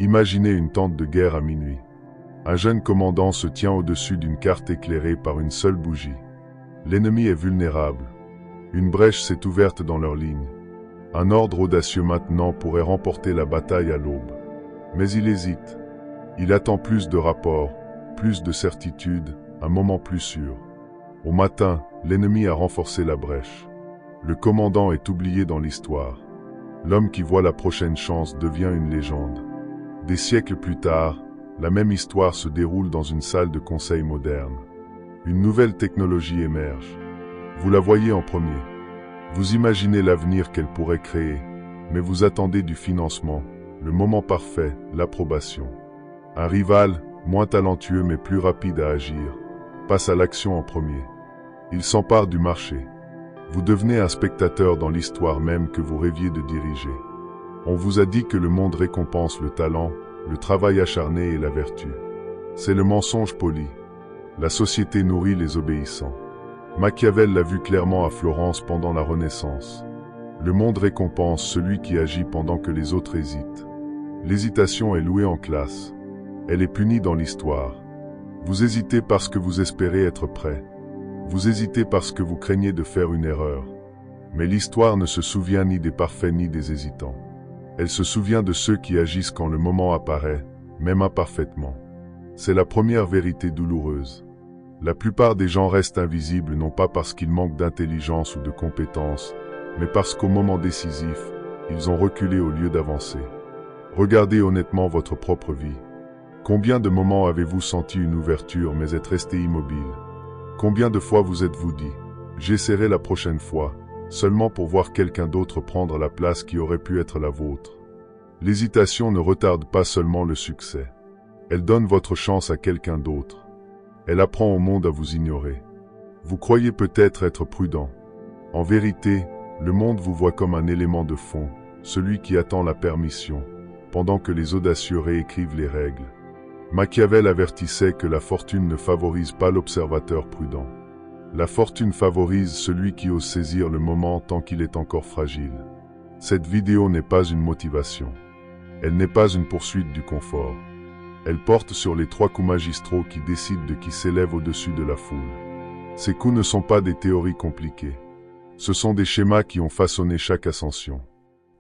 Imaginez une tente de guerre à minuit. Un jeune commandant se tient au-dessus d'une carte éclairée par une seule bougie. L'ennemi est vulnérable. Une brèche s'est ouverte dans leur ligne. Un ordre audacieux maintenant pourrait remporter la bataille à l'aube. Mais il hésite. Il attend plus de rapports, plus de certitude, un moment plus sûr. Au matin, l'ennemi a renforcé la brèche. Le commandant est oublié dans l'histoire. L'homme qui voit la prochaine chance devient une légende. Des siècles plus tard, la même histoire se déroule dans une salle de conseil moderne. Une nouvelle technologie émerge. Vous la voyez en premier. Vous imaginez l'avenir qu'elle pourrait créer, mais vous attendez du financement, le moment parfait, l'approbation. Un rival, moins talentueux mais plus rapide à agir, passe à l'action en premier. Il s'empare du marché. Vous devenez un spectateur dans l'histoire même que vous rêviez de diriger. On vous a dit que le monde récompense le talent, le travail acharné et la vertu. C'est le mensonge poli. La société nourrit les obéissants. Machiavel l'a vu clairement à Florence pendant la Renaissance. Le monde récompense celui qui agit pendant que les autres hésitent. L'hésitation est louée en classe. Elle est punie dans l'histoire. Vous hésitez parce que vous espérez être prêt. Vous hésitez parce que vous craignez de faire une erreur. Mais l'histoire ne se souvient ni des parfaits ni des hésitants. Elle se souvient de ceux qui agissent quand le moment apparaît, même imparfaitement. C'est la première vérité douloureuse. La plupart des gens restent invisibles non pas parce qu'ils manquent d'intelligence ou de compétences, mais parce qu'au moment décisif, ils ont reculé au lieu d'avancer. Regardez honnêtement votre propre vie. Combien de moments avez-vous senti une ouverture mais êtes resté immobile? Combien de fois vous êtes-vous dit « j'essaierai la prochaine fois », seulement pour voir quelqu'un d'autre prendre la place qui aurait pu être la vôtre? L'hésitation ne retarde pas seulement le succès. Elle donne votre chance à quelqu'un d'autre. Elle apprend au monde à vous ignorer. Vous croyez peut-être être prudent. En vérité, le monde vous voit comme un élément de fond, celui qui attend la permission, pendant que les audacieux réécrivent les règles. Machiavel avertissait que la fortune ne favorise pas l'observateur prudent. La fortune favorise celui qui ose saisir le moment tant qu'il est encore fragile. Cette vidéo n'est pas une motivation. Elle n'est pas une poursuite du confort. Elle porte sur les 3 coups magistraux qui décident de qui s'élève au-dessus de la foule. Ces coups ne sont pas des théories compliquées. Ce sont des schémas qui ont façonné chaque ascension.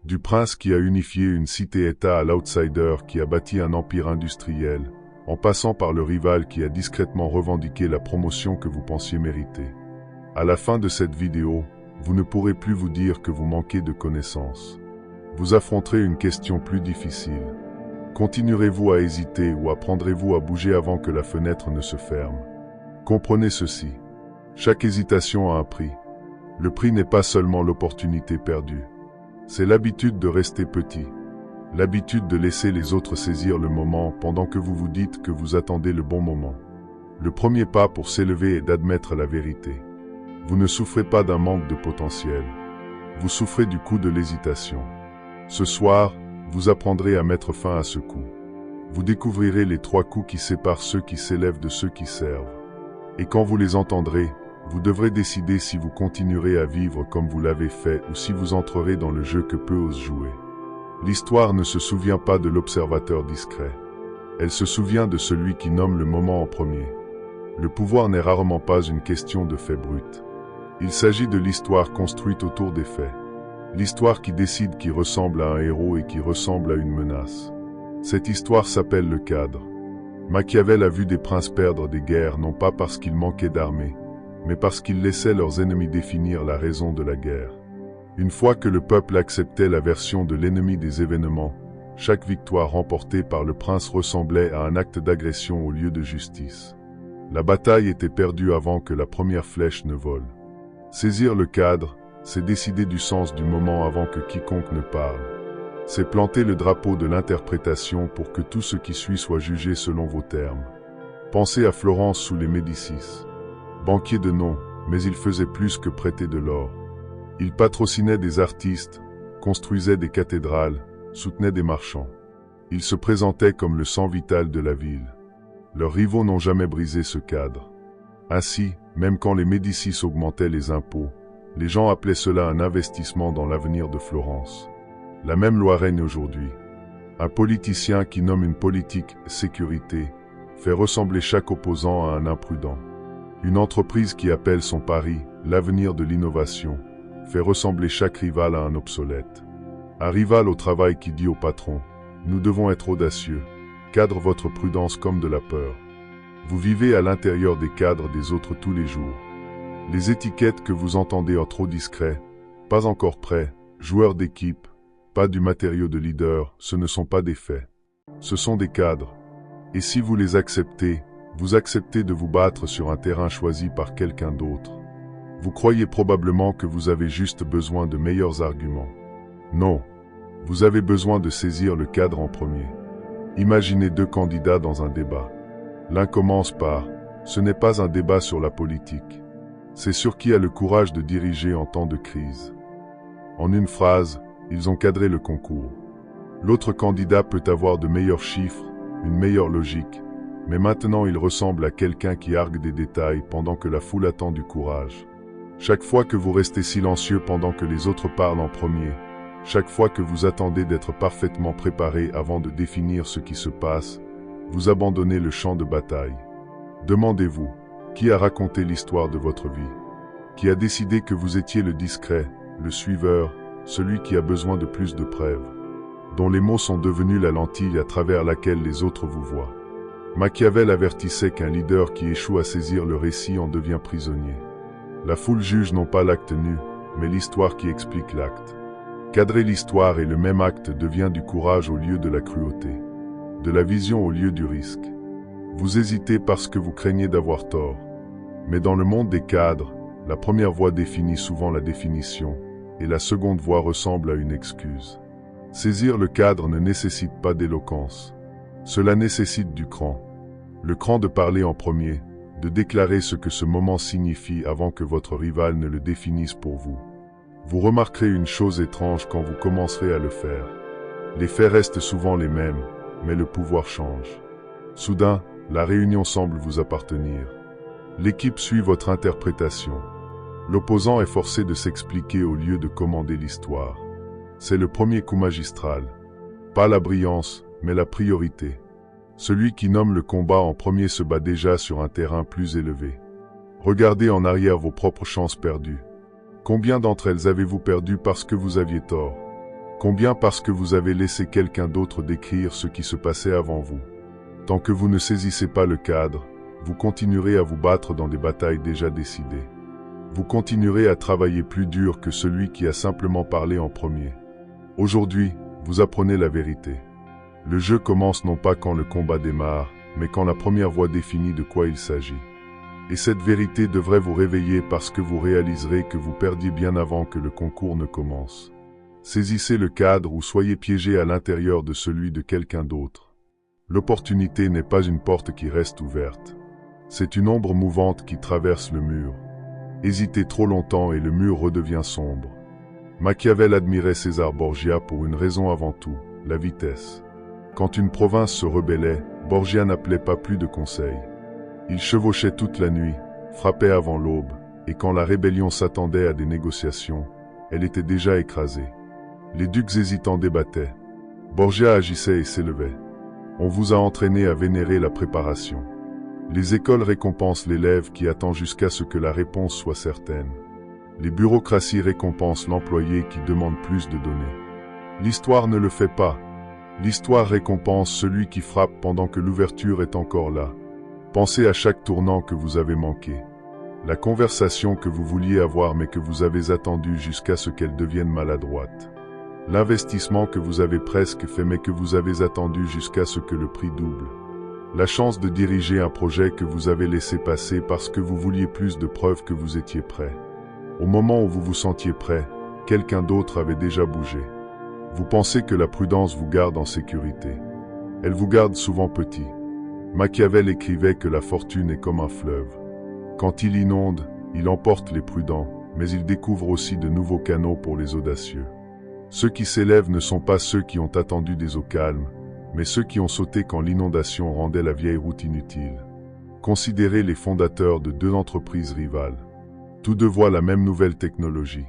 Du prince qui a unifié une cité-État à l'outsider qui a bâti un empire industriel, en passant par le rival qui a discrètement revendiqué la promotion que vous pensiez mériter. À la fin de cette vidéo, vous ne pourrez plus vous dire que vous manquez de connaissances. Vous affronterez une question plus difficile. Continuerez-vous à hésiter ou apprendrez-vous à bouger avant que la fenêtre ne se ferme? Comprenez ceci. Chaque hésitation a un prix. Le prix n'est pas seulement l'opportunité perdue. C'est l'habitude de rester petit. L'habitude de laisser les autres saisir le moment pendant que vous vous dites que vous attendez le bon moment. Le premier pas pour s'élever est d'admettre la vérité. Vous ne souffrez pas d'un manque de potentiel. Vous souffrez du coup de l'hésitation. Ce soir, vous apprendrez à mettre fin à ce coup. Vous découvrirez les 3 coups qui séparent ceux qui s'élèvent de ceux qui servent. Et quand vous les entendrez, vous devrez décider si vous continuerez à vivre comme vous l'avez fait ou si vous entrerez dans le jeu que peu osent jouer. L'histoire ne se souvient pas de l'observateur discret. Elle se souvient de celui qui nomme le moment en premier. Le pouvoir n'est rarement pas une question de faits bruts. Il s'agit de l'histoire construite autour des faits. L'histoire qui décide qui ressemble à un héros et qui ressemble à une menace. Cette histoire s'appelle le cadre. Machiavel a vu des princes perdre des guerres non pas parce qu'ils manquaient d'armées, mais parce qu'ils laissaient leurs ennemis définir la raison de la guerre. Une fois que le peuple acceptait la version de l'ennemi des événements, chaque victoire remportée par le prince ressemblait à un acte d'agression au lieu de justice. La bataille était perdue avant que la première flèche ne vole. Saisir le cadre, c'est décider du sens du moment avant que quiconque ne parle. C'est planter le drapeau de l'interprétation pour que tout ce qui suit soit jugé selon vos termes. Pensez à Florence sous les Médicis. Banquier de nom, mais il faisait plus que prêter de l'or. Il patrocinait des artistes, construisait des cathédrales, soutenait des marchands. Il se présentait comme le sang vital de la ville. Leurs rivaux n'ont jamais brisé ce cadre. Ainsi, même quand les Médicis augmentaient les impôts, les gens appelaient cela un investissement dans l'avenir de Florence. La même loi règne aujourd'hui. Un politicien qui nomme une politique sécurité fait ressembler chaque opposant à un imprudent. Une entreprise qui appelle son pari l'avenir de l'innovation fait ressembler chaque rival à un obsolète. Un rival au travail qui dit au patron « Nous devons être audacieux », cadre votre prudence comme de la peur. Vous vivez à l'intérieur des cadres des autres tous les jours. Les étiquettes que vous entendez en trop discret, pas encore prêt, joueur d'équipe, pas du matériau de leader, ce ne sont pas des faits. Ce sont des cadres. Et si vous les acceptez, vous acceptez de vous battre sur un terrain choisi par quelqu'un d'autre. Vous croyez probablement que vous avez juste besoin de meilleurs arguments. Non. Vous avez besoin de saisir le cadre en premier. Imaginez deux candidats dans un débat. L'un commence par « Ce n'est pas un débat sur la politique. C'est sur qui a le courage de diriger en temps de crise. » En une phrase, ils ont cadré le concours. L'autre candidat peut avoir de meilleurs chiffres, une meilleure logique, mais maintenant il ressemble à quelqu'un qui argue des détails pendant que la foule attend du courage. Chaque fois que vous restez silencieux pendant que les autres parlent en premier, chaque fois que vous attendez d'être parfaitement préparé avant de définir ce qui se passe, vous abandonnez le champ de bataille. Demandez-vous, qui a raconté l'histoire de votre vie? Qui a décidé que vous étiez le discret, le suiveur, celui qui a besoin de plus de preuves, dont les mots sont devenus la lentille à travers laquelle les autres vous voient? Machiavel avertissait qu'un leader qui échoue à saisir le récit en devient prisonnier. La foule juge non pas l'acte nu, mais l'histoire qui explique l'acte. Cadrer l'histoire et le même acte devient du courage au lieu de la cruauté, de la vision au lieu du risque. Vous hésitez parce que vous craignez d'avoir tort. Mais dans le monde des cadres, la première voix définit souvent la définition, et la seconde voix ressemble à une excuse. Saisir le cadre ne nécessite pas d'éloquence. Cela nécessite du cran. Le cran de parler en premier, de déclarer ce que ce moment signifie avant que votre rival ne le définisse pour vous. Vous remarquerez une chose étrange quand vous commencerez à le faire. Les faits restent souvent les mêmes, mais le pouvoir change. Soudain, la réunion semble vous appartenir. L'équipe suit votre interprétation. L'opposant est forcé de s'expliquer au lieu de commander l'histoire. C'est le premier coup magistral. Pas la brillance, mais la priorité. Celui qui nomme le combat en premier se bat déjà sur un terrain plus élevé. Regardez en arrière vos propres chances perdues. Combien d'entre elles avez-vous perdues parce que vous aviez tort? Combien parce que vous avez laissé quelqu'un d'autre décrire ce qui se passait avant vous? Tant que vous ne saisissez pas le cadre, vous continuerez à vous battre dans des batailles déjà décidées. Vous continuerez à travailler plus dur que celui qui a simplement parlé en premier. Aujourd'hui, vous apprenez la vérité. Le jeu commence non pas quand le combat démarre, mais quand la première voix définit de quoi il s'agit. Et cette vérité devrait vous réveiller parce que vous réaliserez que vous perdiez bien avant que le concours ne commence. Saisissez le cadre ou soyez piégé à l'intérieur de celui de quelqu'un d'autre. L'opportunité n'est pas une porte qui reste ouverte. C'est une ombre mouvante qui traverse le mur. Hésitez trop longtemps et le mur redevient sombre. Machiavel admirait César Borgia pour une raison avant tout, la vitesse. Quand une province se rebellait, Borgia n'appelait pas plus de conseils. Il chevauchait toute la nuit, frappait avant l'aube, et quand la rébellion s'attendait à des négociations, elle était déjà écrasée. Les ducs hésitants débattaient. Borgia agissait et s'élevait. On vous a entraîné à vénérer la préparation. Les écoles récompensent l'élève qui attend jusqu'à ce que la réponse soit certaine. Les bureaucraties récompensent l'employé qui demande plus de données. L'histoire ne le fait pas. L'histoire récompense celui qui frappe pendant que l'ouverture est encore là. Pensez à chaque tournant que vous avez manqué. La conversation que vous vouliez avoir mais que vous avez attendue jusqu'à ce qu'elle devienne maladroite. L'investissement que vous avez presque fait mais que vous avez attendu jusqu'à ce que le prix double. La chance de diriger un projet que vous avez laissé passer parce que vous vouliez plus de preuves que vous étiez prêt. Au moment où vous vous sentiez prêt, quelqu'un d'autre avait déjà bougé. Vous pensez que la prudence vous garde en sécurité. Elle vous garde souvent petit. Machiavel écrivait que la fortune est comme un fleuve. Quand il inonde, il emporte les prudents, mais il découvre aussi de nouveaux canaux pour les audacieux. Ceux qui s'élèvent ne sont pas ceux qui ont attendu des eaux calmes, mais ceux qui ont sauté quand l'inondation rendait la vieille route inutile. Considérez les fondateurs de deux entreprises rivales. Tous deux voient la même nouvelle technologie.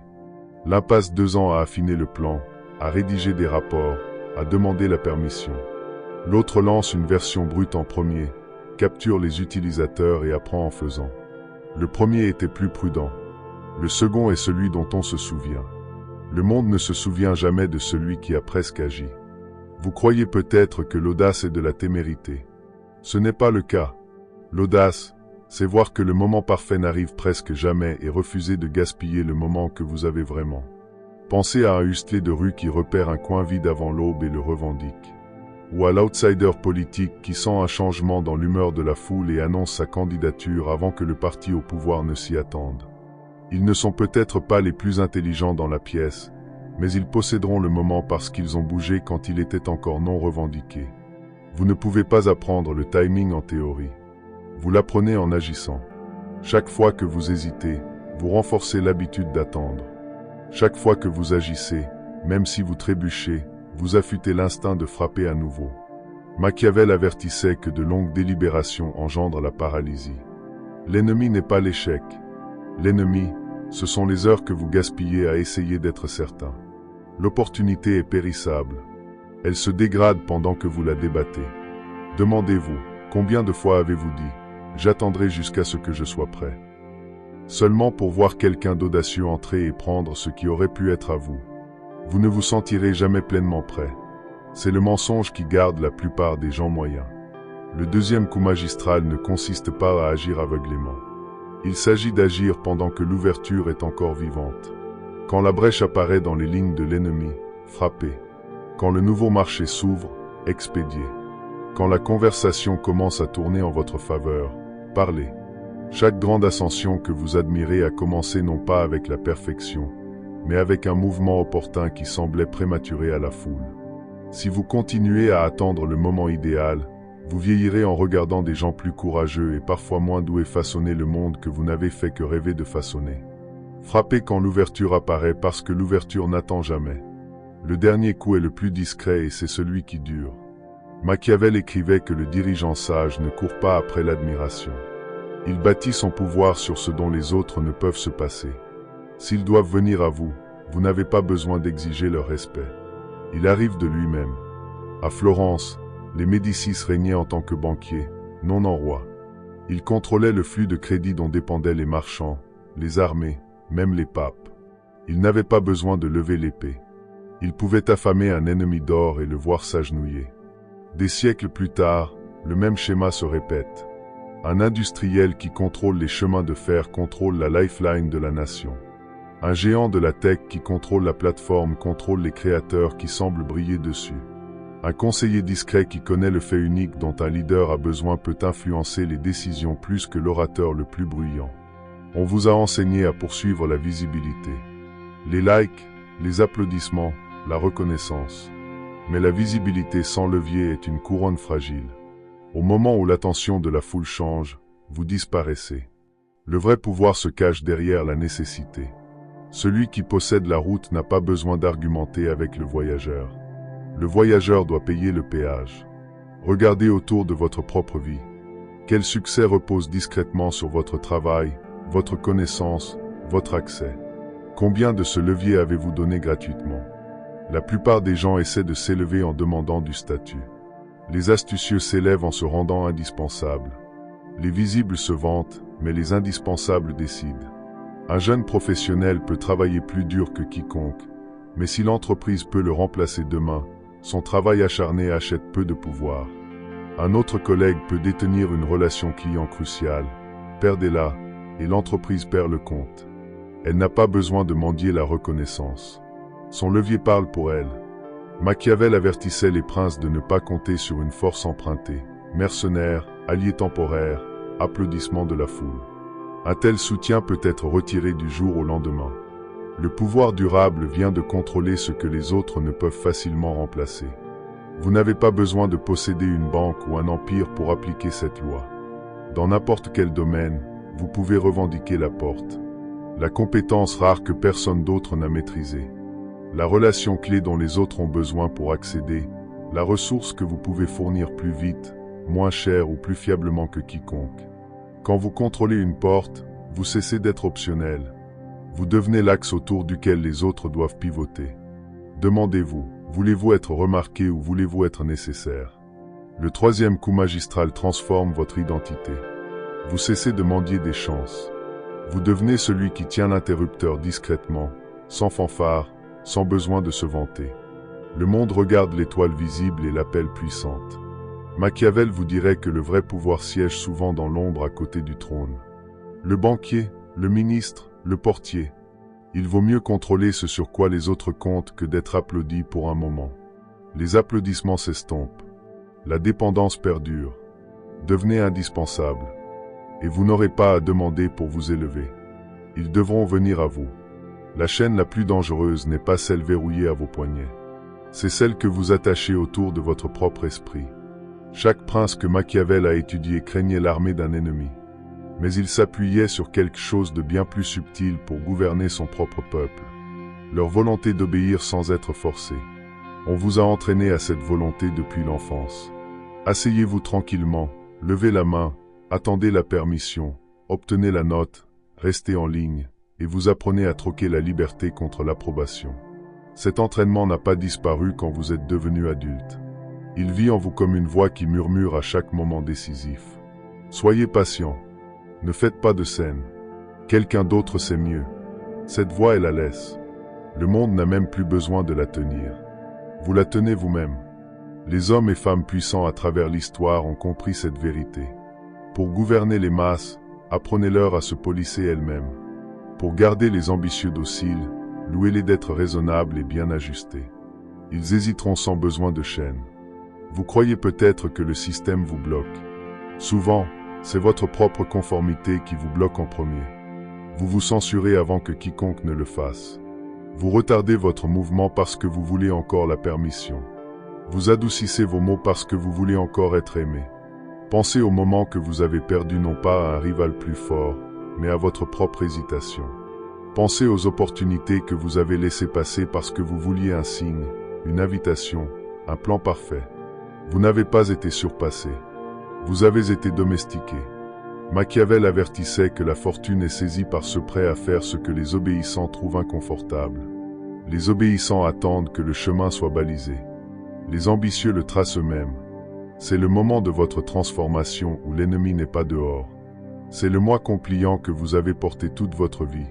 L'un passe 2 ans à affiner le plan, à rédiger des rapports, à demander la permission. L'autre lance une version brute en premier, capture les utilisateurs et apprend en faisant. Le premier était plus prudent. Le second est celui dont on se souvient. Le monde ne se souvient jamais de celui qui a presque agi. Vous croyez peut-être que l'audace est de la témérité. Ce n'est pas le cas. L'audace, c'est voir que le moment parfait n'arrive presque jamais et refuser de gaspiller le moment que vous avez vraiment. Pensez à un hustler de rue qui repère un coin vide avant l'aube et le revendique. Ou à l'outsider politique qui sent un changement dans l'humeur de la foule et annonce sa candidature avant que le parti au pouvoir ne s'y attende. Ils ne sont peut-être pas les plus intelligents dans la pièce, mais ils posséderont le moment parce qu'ils ont bougé quand il était encore non revendiqué. Vous ne pouvez pas apprendre le timing en théorie. Vous l'apprenez en agissant. Chaque fois que vous hésitez, vous renforcez l'habitude d'attendre. Chaque fois que vous agissez, même si vous trébuchez, vous affûtez l'instinct de frapper à nouveau. Machiavel avertissait que de longues délibérations engendrent la paralysie. L'ennemi n'est pas l'échec. L'ennemi, ce sont les heures que vous gaspillez à essayer d'être certain. L'opportunité est périssable. Elle se dégrade pendant que vous la débattez. Demandez-vous, combien de fois avez-vous dit « J'attendrai jusqu'à ce que je sois prêt » seulement pour voir quelqu'un d'audacieux entrer et prendre ce qui aurait pu être à vous. Vous ne vous sentirez jamais pleinement prêt. C'est le mensonge qui garde la plupart des gens moyens. Le deuxième coup magistral ne consiste pas à agir aveuglément. Il s'agit d'agir pendant que l'ouverture est encore vivante. Quand la brèche apparaît dans les lignes de l'ennemi, frappez. Quand le nouveau marché s'ouvre, expédiez. Quand la conversation commence à tourner en votre faveur, parlez. Chaque grande ascension que vous admirez a commencé non pas avec la perfection, mais avec un mouvement opportun qui semblait prématuré à la foule. Si vous continuez à attendre le moment idéal, vous vieillirez en regardant des gens plus courageux et parfois moins doués façonner le monde que vous n'avez fait que rêver de façonner. Frappez quand l'ouverture apparaît parce que l'ouverture n'attend jamais. Le dernier coup est le plus discret et c'est celui qui dure. Machiavel écrivait que le dirigeant sage ne court pas après l'admiration. Il bâtit son pouvoir sur ce dont les autres ne peuvent se passer. S'ils doivent venir à vous, vous n'avez pas besoin d'exiger leur respect. Il arrive de lui-même. À Florence, les Médicis régnaient en tant que banquiers, non en rois. Ils contrôlaient le flux de crédit dont dépendaient les marchands, les armées, même les papes. Ils n'avaient pas besoin de lever l'épée. Ils pouvaient affamer un ennemi d'or et le voir s'agenouiller. Des siècles plus tard, le même schéma se répète. Un industriel qui contrôle les chemins de fer contrôle la lifeline de la nation. Un géant de la tech qui contrôle la plateforme contrôle les créateurs qui semblent briller dessus. Un conseiller discret qui connaît le fait unique dont un leader a besoin peut influencer les décisions plus que l'orateur le plus bruyant. On vous a enseigné à poursuivre la visibilité. Les likes, les applaudissements, la reconnaissance. Mais la visibilité sans levier est une couronne fragile. Au moment où l'attention de la foule change, vous disparaissez. Le vrai pouvoir se cache derrière la nécessité. Celui qui possède la route n'a pas besoin d'argumenter avec le voyageur. Le voyageur doit payer le péage. Regardez autour de votre propre vie. Quel succès repose discrètement sur votre travail, votre connaissance, votre accès? Combien de ce levier avez-vous donné gratuitement? La plupart des gens essaient de s'élever en demandant du statut. Les astucieux s'élèvent en se rendant indispensables. Les visibles se vantent, mais les indispensables décident. Un jeune professionnel peut travailler plus dur que quiconque, mais si l'entreprise peut le remplacer demain, son travail acharné achète peu de pouvoir. Un autre collègue peut détenir une relation client cruciale. Perdez-la, et l'entreprise perd le compte. Elle n'a pas besoin de mendier la reconnaissance. Son levier parle pour elle. Machiavel avertissait les princes de ne pas compter sur une force empruntée. Mercenaires, alliés temporaires, applaudissements de la foule. Un tel soutien peut être retiré du jour au lendemain. Le pouvoir durable vient de contrôler ce que les autres ne peuvent facilement remplacer. Vous n'avez pas besoin de posséder une banque ou un empire pour appliquer cette loi. Dans n'importe quel domaine, vous pouvez revendiquer la porte. La compétence rare que personne d'autre n'a maîtrisée. La relation clé dont les autres ont besoin pour accéder, la ressource que vous pouvez fournir plus vite, moins cher ou plus fiablement que quiconque. Quand vous contrôlez une porte, vous cessez d'être optionnel. Vous devenez l'axe autour duquel les autres doivent pivoter. Demandez-vous, voulez-vous être remarqué ou voulez-vous être nécessaire? Le troisième coup magistral transforme votre identité. Vous cessez de mendier des chances. Vous devenez celui qui tient l'interrupteur discrètement, sans fanfare, sans besoin de se vanter. Le monde regarde l'étoile visible et l'appelle puissante. Machiavel vous dirait que le vrai pouvoir siège souvent dans l'ombre à côté du trône. Le banquier, le ministre, le portier. Il vaut mieux contrôler ce sur quoi les autres comptent que d'être applaudi pour un moment. Les applaudissements s'estompent. La dépendance perdure. Devenez indispensable. Et vous n'aurez pas à demander pour vous élever. Ils devront venir à vous. La chaîne la plus dangereuse n'est pas celle verrouillée à vos poignets. C'est celle que vous attachez autour de votre propre esprit. Chaque prince que Machiavel a étudié craignait l'armée d'un ennemi. Mais il s'appuyait sur quelque chose de bien plus subtil pour gouverner son propre peuple. Leur volonté d'obéir sans être forcé. On vous a entraîné à cette volonté depuis l'enfance. Asseyez-vous tranquillement, levez la main, attendez la permission, obtenez la note, restez en ligne, et vous apprenez à troquer la liberté contre l'approbation. Cet entraînement n'a pas disparu quand vous êtes devenu adulte. Il vit en vous comme une voix qui murmure à chaque moment décisif. Soyez patient. Ne faites pas de scène. Quelqu'un d'autre sait mieux. Cette voix est la laisse. Le monde n'a même plus besoin de la tenir. Vous la tenez vous-même. Les hommes et femmes puissants à travers l'histoire ont compris cette vérité. Pour gouverner les masses, apprenez-leur à se polisser elles-mêmes. Pour garder les ambitieux dociles, louez-les d'être raisonnables et bien ajustés. Ils hésiteront sans besoin de chaîne. Vous croyez peut-être que le système vous bloque. Souvent, c'est votre propre conformité qui vous bloque en premier. Vous vous censurez avant que quiconque ne le fasse. Vous retardez votre mouvement parce que vous voulez encore la permission. Vous adoucissez vos mots parce que vous voulez encore être aimé. Pensez au moment que vous avez perdu non pas à un rival plus fort, mais à votre propre hésitation. Pensez aux opportunités que vous avez laissées passer parce que vous vouliez un signe, une invitation, un plan parfait. Vous n'avez pas été surpassé. Vous avez été domestiqué. Machiavel avertissait que la fortune est saisie par ceux prêts à faire ce que les obéissants trouvent inconfortable. Les obéissants attendent que le chemin soit balisé. Les ambitieux le tracent eux-mêmes. C'est le moment de votre transformation où l'ennemi n'est pas dehors. C'est le moi compliant que vous avez porté toute votre vie.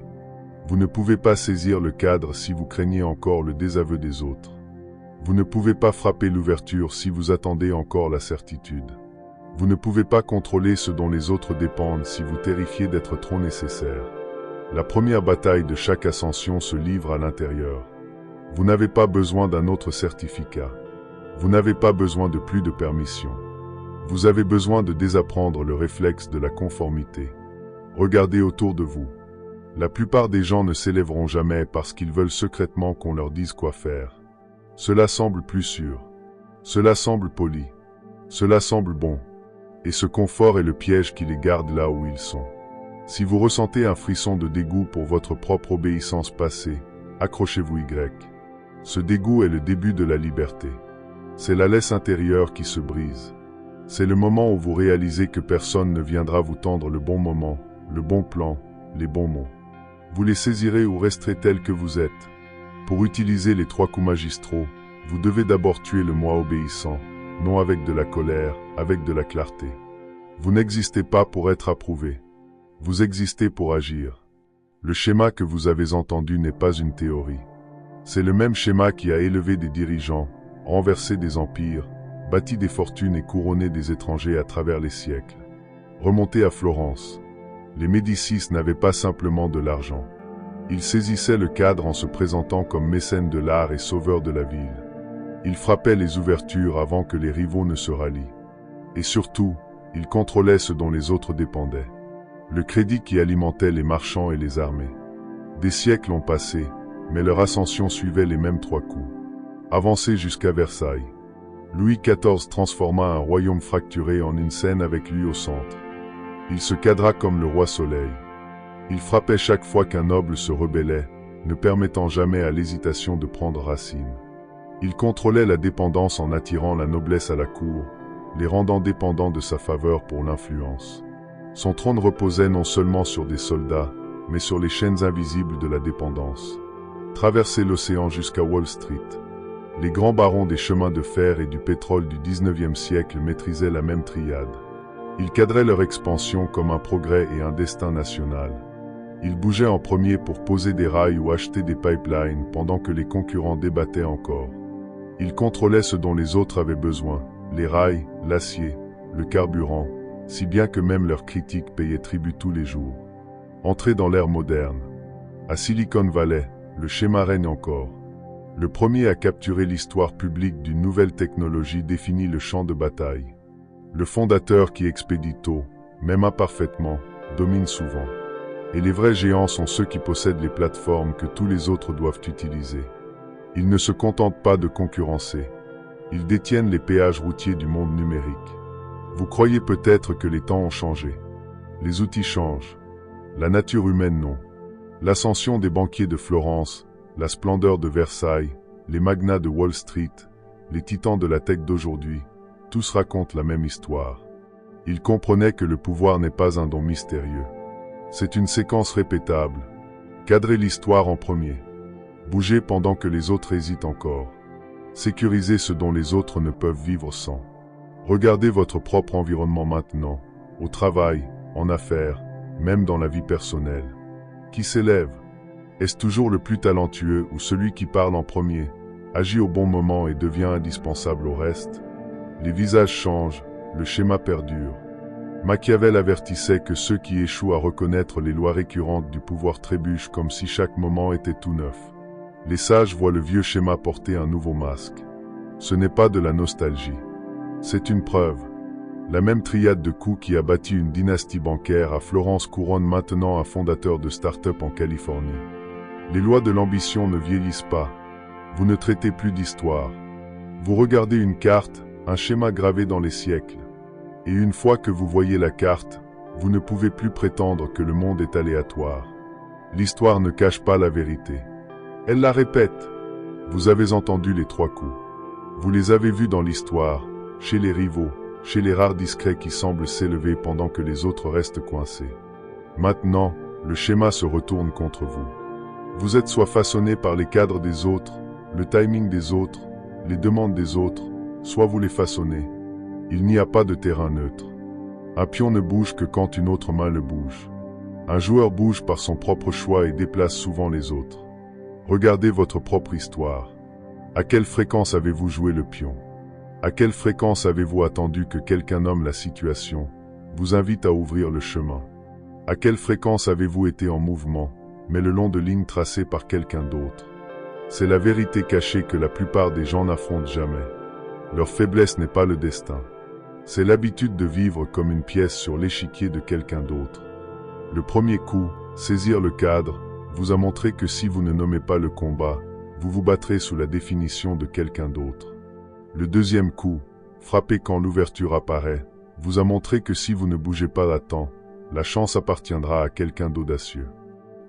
Vous ne pouvez pas saisir le cadre si vous craignez encore le désaveu des autres. Vous ne pouvez pas frapper l'ouverture si vous attendez encore la certitude. Vous ne pouvez pas contrôler ce dont les autres dépendent si vous terrifiez d'être trop nécessaire. La première bataille de chaque ascension se livre à l'intérieur. Vous n'avez pas besoin d'un autre certificat. Vous n'avez pas besoin de plus de permission. Vous avez besoin de désapprendre le réflexe de la conformité. Regardez autour de vous. La plupart des gens ne s'élèveront jamais parce qu'ils veulent secrètement qu'on leur dise quoi faire. Cela semble plus sûr. Cela semble poli. Cela semble bon. Et ce confort est le piège qui les garde là où ils sont. Si vous ressentez un frisson de dégoût pour votre propre obéissance passée, accrochez-vous Y. Ce dégoût est le début de la liberté. C'est la laisse intérieure qui se brise. C'est le moment où vous réalisez que personne ne viendra vous tendre le bon moment, le bon plan, les bons mots. Vous les saisirez ou resterez tels que vous êtes. Pour utiliser les 3 coups magistraux, vous devez d'abord tuer le moi obéissant, non avec de la colère, avec de la clarté. Vous n'existez pas pour être approuvé. Vous existez pour agir. Le schéma que vous avez entendu n'est pas une théorie. C'est le même schéma qui a élevé des dirigeants, renversé des empires, bâti des fortunes et couronné des étrangers à travers les siècles. Remontez à Florence. Les Médicis n'avaient pas simplement de l'argent. Ils saisissaient le cadre en se présentant comme mécènes de l'art et sauveurs de la ville. Ils frappaient les ouvertures avant que les rivaux ne se rallient. Et surtout, ils contrôlaient ce dont les autres dépendaient. Le crédit qui alimentait les marchands et les armées. Des siècles ont passé, mais leur ascension suivait les mêmes 3 coups. Avancez jusqu'à Versailles. Louis XIV transforma un royaume fracturé en une scène avec lui au centre. Il se cadra comme le roi Soleil. Il frappait chaque fois qu'un noble se rebellait, ne permettant jamais à l'hésitation de prendre racine. Il contrôlait la dépendance en attirant la noblesse à la cour, les rendant dépendants de sa faveur pour l'influence. Son trône reposait non seulement sur des soldats, mais sur les chaînes invisibles de la dépendance. Traversez l'océan jusqu'à Wall Street. Les grands barons des chemins de fer et du pétrole du 19e siècle maîtrisaient la même triade. Ils cadraient leur expansion comme un progrès et un destin national. Ils bougeaient en premier pour poser des rails ou acheter des pipelines pendant que les concurrents débattaient encore. Ils contrôlaient ce dont les autres avaient besoin, les rails, l'acier, le carburant, si bien que même leurs critiques payaient tribut tous les jours. Entrée dans l'ère moderne. À Silicon Valley, le schéma règne encore. Le premier à capturer l'histoire publique d'une nouvelle technologie définit le champ de bataille. Le fondateur qui expédie tôt, même imparfaitement, domine souvent. Et les vrais géants sont ceux qui possèdent les plateformes que tous les autres doivent utiliser. Ils ne se contentent pas de concurrencer. Ils détiennent les péages routiers du monde numérique. Vous croyez peut-être que les temps ont changé. Les outils changent. La nature humaine non. L'ascension des banquiers de Florence, la splendeur de Versailles, les magnats de Wall Street, les titans de la tech d'aujourd'hui, tous racontent la même histoire. Ils comprenaient que le pouvoir n'est pas un don mystérieux. C'est une séquence répétable. Cadrez l'histoire en premier. Bougez pendant que les autres hésitent encore. Sécurisez ce dont les autres ne peuvent vivre sans. Regardez votre propre environnement maintenant, au travail, en affaires, même dans la vie personnelle. Qui s'élève? Est-ce toujours le plus talentueux ou celui qui parle en premier, agit au bon moment et devient indispensable au reste? Les visages changent, le schéma perdure. Machiavel avertissait que ceux qui échouent à reconnaître les lois récurrentes du pouvoir trébuchent comme si chaque moment était tout neuf. Les sages voient le vieux schéma porter un nouveau masque. Ce n'est pas de la nostalgie. C'est une preuve. La même triade de coups qui a bâti une dynastie bancaire à Florence couronne maintenant un fondateur de start-up en Californie. Les lois de l'ambition ne vieillissent pas. Vous ne traitez plus d'histoire. Vous regardez une carte, un schéma gravé dans les siècles. Et une fois que vous voyez la carte, vous ne pouvez plus prétendre que le monde est aléatoire. L'histoire ne cache pas la vérité. Elle la répète. Vous avez entendu les 3 coups. Vous les avez vus dans l'histoire, chez les rivaux, chez les rares discrets qui semblent s'élever pendant que les autres restent coincés. Maintenant, le schéma se retourne contre vous. Vous êtes soit façonné par les cadres des autres, le timing des autres, les demandes des autres, soit vous les façonnez. Il n'y a pas de terrain neutre. Un pion ne bouge que quand une autre main le bouge. Un joueur bouge par son propre choix et déplace souvent les autres. Regardez votre propre histoire. À quelle fréquence avez-vous joué le pion? À quelle fréquence avez-vous attendu que quelqu'un nomme la situation, vous invite à ouvrir le chemin? À quelle fréquence avez-vous été en mouvement, mais le long de lignes tracées par quelqu'un d'autre? C'est la vérité cachée que la plupart des gens n'affrontent jamais. Leur faiblesse n'est pas le destin. C'est l'habitude de vivre comme une pièce sur l'échiquier de quelqu'un d'autre. Le premier coup, saisir le cadre, vous a montré que si vous ne nommez pas le combat, vous vous battrez sous la définition de quelqu'un d'autre. Le deuxième coup, frapper quand l'ouverture apparaît, vous a montré que si vous ne bougez pas à temps, la chance appartiendra à quelqu'un d'audacieux.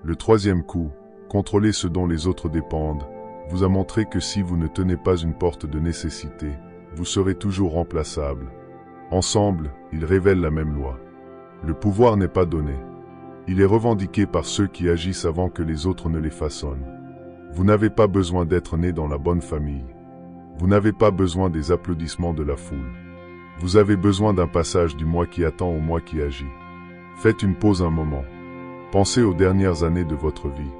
Le troisième coup, contrôler ce dont les autres dépendent, vous a montré que si vous ne tenez pas une porte de nécessité, vous serez toujours remplaçable. Ensemble, ils révèlent la même loi. Le pouvoir n'est pas donné. Il est revendiqué par ceux qui agissent avant que les autres ne les façonnent. Vous n'avez pas besoin d'être né dans la bonne famille. Vous n'avez pas besoin des applaudissements de la foule. Vous avez besoin d'un passage du moi qui attend au moi qui agit. Faites une pause un moment. Pensez aux dernières années de votre vie.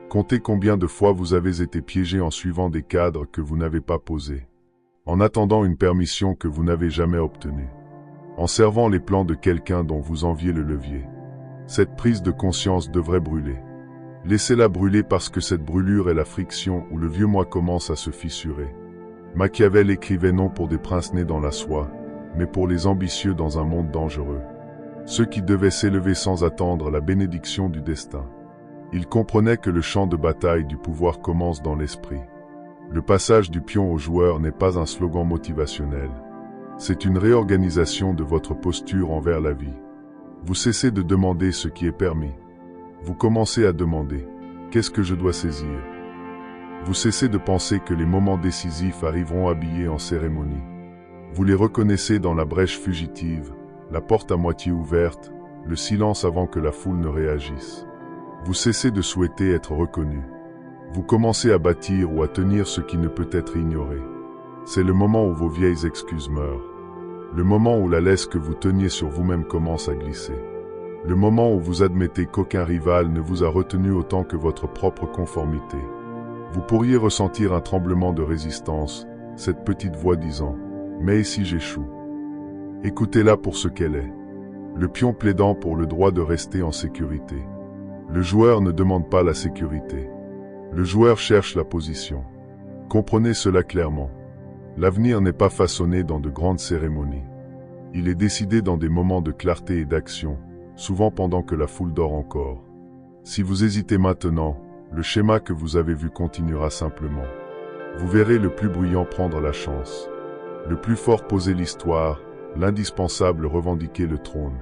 Comptez combien de fois vous avez été piégé en suivant des cadres que vous n'avez pas posés. En attendant une permission que vous n'avez jamais obtenue. En servant les plans de quelqu'un dont vous enviez le levier. Cette prise de conscience devrait brûler. Laissez-la brûler parce que cette brûlure est la friction où le vieux moi commence à se fissurer. Machiavel écrivait non pour des princes nés dans la soie, mais pour les ambitieux dans un monde dangereux. Ceux qui devaient s'élever sans attendre la bénédiction du destin. Il comprenait que le champ de bataille du pouvoir commence dans l'esprit. Le passage du pion au joueur n'est pas un slogan motivationnel. C'est une réorganisation de votre posture envers la vie. Vous cessez de demander ce qui est permis. Vous commencez à demander « Qu'est-ce que je dois saisir ?» Vous cessez de penser que les moments décisifs arriveront habillés en cérémonie. Vous les reconnaissez dans la brèche fugitive, la porte à moitié ouverte, le silence avant que la foule ne réagisse. Vous cessez de souhaiter être reconnu. Vous commencez à bâtir ou à tenir ce qui ne peut être ignoré. C'est le moment où vos vieilles excuses meurent. Le moment où la laisse que vous teniez sur vous-même commence à glisser. Le moment où vous admettez qu'aucun rival ne vous a retenu autant que votre propre conformité. Vous pourriez ressentir un tremblement de résistance, cette petite voix disant « Mais et si j'échoue ?» Écoutez-la pour ce qu'elle est. Le pion plaidant pour le droit de rester en sécurité. Le joueur ne demande pas la sécurité. Le joueur cherche la position. Comprenez cela clairement. L'avenir n'est pas façonné dans de grandes cérémonies. Il est décidé dans des moments de clarté et d'action, souvent pendant que la foule dort encore. Si vous hésitez maintenant, le schéma que vous avez vu continuera simplement. Vous verrez le plus bruyant prendre la chance. Le plus fort poser l'histoire, l'indispensable revendiquer le trône.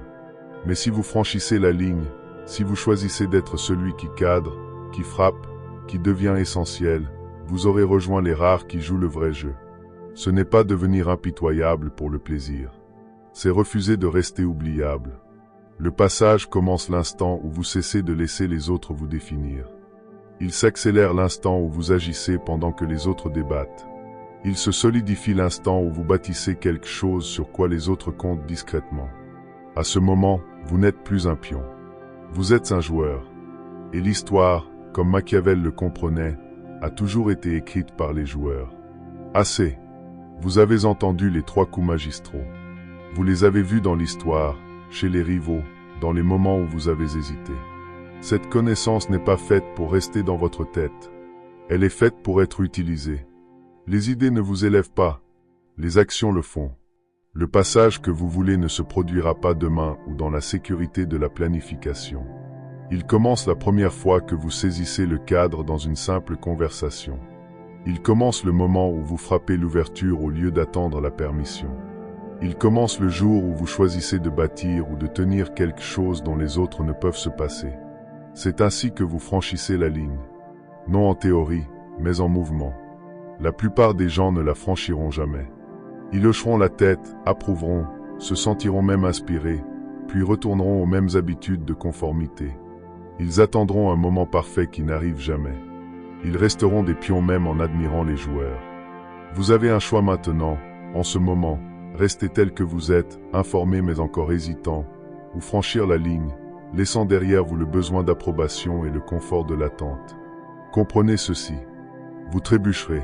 Mais si vous franchissez la ligne, si vous choisissez d'être celui qui cadre, qui frappe, qui devient essentiel, vous aurez rejoint les rares qui jouent le vrai jeu. Ce n'est pas devenir impitoyable pour le plaisir. C'est refuser de rester oubliable. Le passage commence l'instant où vous cessez de laisser les autres vous définir. Il s'accélère l'instant où vous agissez pendant que les autres débattent. Il se solidifie l'instant où vous bâtissez quelque chose sur quoi les autres comptent discrètement. À ce moment, vous n'êtes plus un pion. Vous êtes un joueur. Et l'histoire, comme Machiavel le comprenait, a toujours été écrite par les joueurs. Assez. Vous avez entendu les 3 coups magistraux. Vous les avez vus dans l'histoire, chez les rivaux, dans les moments où vous avez hésité. Cette connaissance n'est pas faite pour rester dans votre tête. Elle est faite pour être utilisée. Les idées ne vous élèvent pas. Les actions le font. Le passage que vous voulez ne se produira pas demain ou dans la sécurité de la planification. Il commence la première fois que vous saisissez le cadre dans une simple conversation. Il commence le moment où vous frappez l'ouverture au lieu d'attendre la permission. Il commence le jour où vous choisissez de bâtir ou de tenir quelque chose dont les autres ne peuvent se passer. C'est ainsi que vous franchissez la ligne. Non en théorie, mais en mouvement. La plupart des gens ne la franchiront jamais. Ils hocheront la tête, approuveront, se sentiront même inspirés, puis retourneront aux mêmes habitudes de conformité. Ils attendront un moment parfait qui n'arrive jamais. Ils resteront des pions même en admirant les joueurs. Vous avez un choix maintenant, en ce moment, rester tel que vous êtes, informé mais encore hésitant, ou franchir la ligne, laissant derrière vous le besoin d'approbation et le confort de l'attente. Comprenez ceci. Vous trébucherez.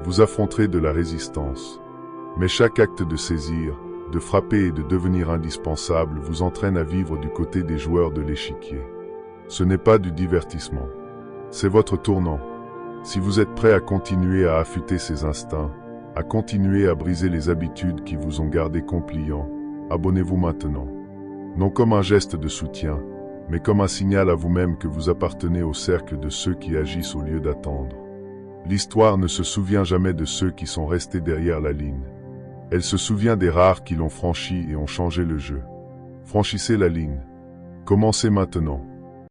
Vous affronterez de la résistance. Mais chaque acte de saisir, de frapper et de devenir indispensable vous entraîne à vivre du côté des joueurs de l'échiquier. Ce n'est pas du divertissement. C'est votre tournant. Si vous êtes prêt à continuer à affûter ces instincts, à continuer à briser les habitudes qui vous ont gardé compliants, abonnez-vous maintenant. Non comme un geste de soutien, mais comme un signal à vous-même que vous appartenez au cercle de ceux qui agissent au lieu d'attendre. L'histoire ne se souvient jamais de ceux qui sont restés derrière la ligne. Elle se souvient des rares qui l'ont franchi et ont changé le jeu. Franchissez la ligne. Commencez maintenant.